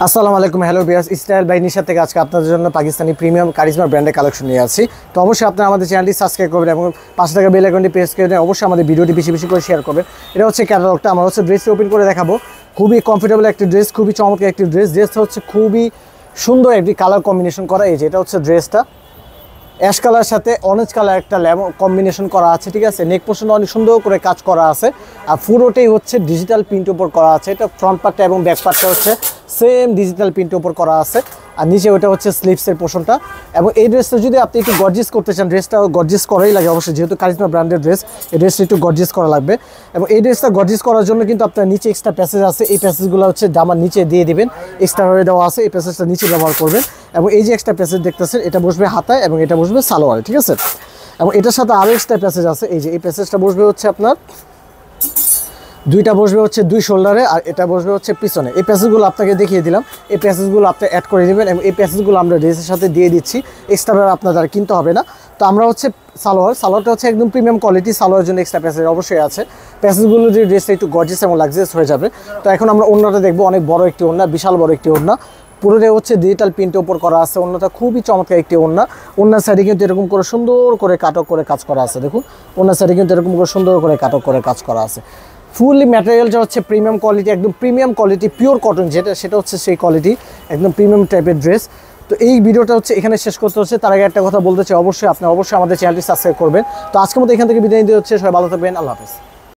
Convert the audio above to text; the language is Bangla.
আসসালামু আলাইকুম, হ্যালো ভিউয়ার্স, স্টাইল বাই নিশা থেকে আজকে আপনাদের জন্য পাকিস্তানি প্রিমিয়াম কারিজমা ব্র্যান্ডের কালেকশন নিয়ে আসি। তো অবশ্যই আপনারা আমাদের চ্যানেলটি সাবস্ক্রাইব করবেন এবং পাশে থাকা বেল আইকনটি প্রেস করে দেন। অবশ্যই আমাদের ভিডিওটি বেশি বেশি করে শেয়ার করবেন। এটা হচ্ছে ক্যাটালগটা, আমরা হচ্ছে ড্রেসটি ওপেন করে দেখাবো। খুবই কমফোর্টেবল একটি ড্রেস, খুবই চমৎকার একটি ড্রেসটা হচ্ছে খুবই সুন্দর একটি কালার কম্বিনেশন করা। এই যে এটা হচ্ছে ড্রেসটা, অ্যাশ কালার সাথে অরেঞ্জ কালার একটা লেমন কম্বিনেশন করা আছে, ঠিক আছে। নেক পোর্শন অনেক সুন্দর করে কাজ করা আছে, আর পুরোটাই হচ্ছে ডিজিটাল প্রিন্ট উপর করা আছে। এটা ফ্রন্ট পার্টটা এবং ব্যাক পার্টটা হচ্ছে সেম ডিজিটাল প্রিন্ট উপর করা আছে, আর নিচে ওটা হচ্ছে স্লিভসের পোর্শনটা। এবং এই ড্রেসটা যদি আপনি একটু গর্জিয়াস করতে চান, ড্রেসটা গর্জিয়াস করাই লাগে অবশ্যই, যেহেতু কারিজমা ব্র্যান্ডের ড্রেস, এই ড্রেসটা একটু গর্জিয়াস করা লাগবে। এবং এই ড্রেসটা গর্জিয়াস করার জন্য কিন্তু আপনার নিচে এক্সট্রা প্যাসেজ আছে, এই প্যাসেজগুলো হচ্ছে জামার নিচে দিয়ে দিবেন, এক্সট্রা হয়ে দেওয়া আছে, এই প্যাসেজটা নিচে ব্যবহার করবেন। এবং এই যে এক্সট্রা প্যাসেজ দেখতেছেন, এটা বসবে হাতায় এবং এটা বসবে সালোয়ারে, ঠিক আছে। এবং এটার সাথে আরও এক্সট্রা প্যাসেজ আছে, এই যে এই প্যাসেজটা বসবে হচ্ছে আপনার দুইটা বসবে হচ্ছে দুই শোল্ডারে, আর এটা বসবে হচ্ছে পিছনে। এই প্যাসেজগুলো আপনাকে দেখিয়ে দিলাম, এই প্যাসেজগুলো আপনি অ্যাড করে নেবেন এবং এই প্যাসেজগুলো আমরা ড্রেসের সাথে দিয়ে দিচ্ছি, এক্সট্রা আপনাদের কিনতে হবে না। তো আমরা হচ্ছে সালোয়ারটা হচ্ছে একদম প্রিমিয়াম কোয়ালিটি, সালোয়ারের জন্য এক্সট্রা প্যাসেজ অবশ্যই আছে। প্যাসেজগুলো দিয়ে ড্রেসটা একটু গর্জিয়াস এবং লাক্সারিয়াস হয়ে যাবে। তো এখন আমরা ওড়নাটা দেখবো, অনেক বড় একটি ওড়না, বিশাল বড় একটি ওড়না, পুরোটাই হচ্ছে ডিজিটাল প্রিন্টের উপর করা আছে। ওড়নাটা খুবই চমৎকার একটি ওড়না। ওড়নার সাইডে কিন্তু এরকম করে সুন্দর করে কাটক করে কাজ করা আছে, দেখুন ওড়নার সাইডে কিন্তু এরকম করে সুন্দর করে কাটক করে কাজ করা আছে। ফুললি ম্যাটেরিয়ালটা হচ্ছে প্রিমিয়াম কোয়ালিটি, একদম প্রিমিয়াম কোয়ালিটি, পিওর কটন সেটা হচ্ছে সেই কোয়ালিটি, একদম প্রিমিয়াম টাইপের ড্রেস। তো এই ভিডিওটা হচ্ছে এখানে শেষ করতে হচ্ছে, তার আগে একটা কথা বলতে চাই, অবশ্যই আমাদের চ্যানেলটি সাবস্ক্রাইব করবেন। তো আজকের মতো এখান থেকে বিদায় নিতে হচ্ছে, সবাই ভালো থাকবেন, আল্লাহ হাফেজ।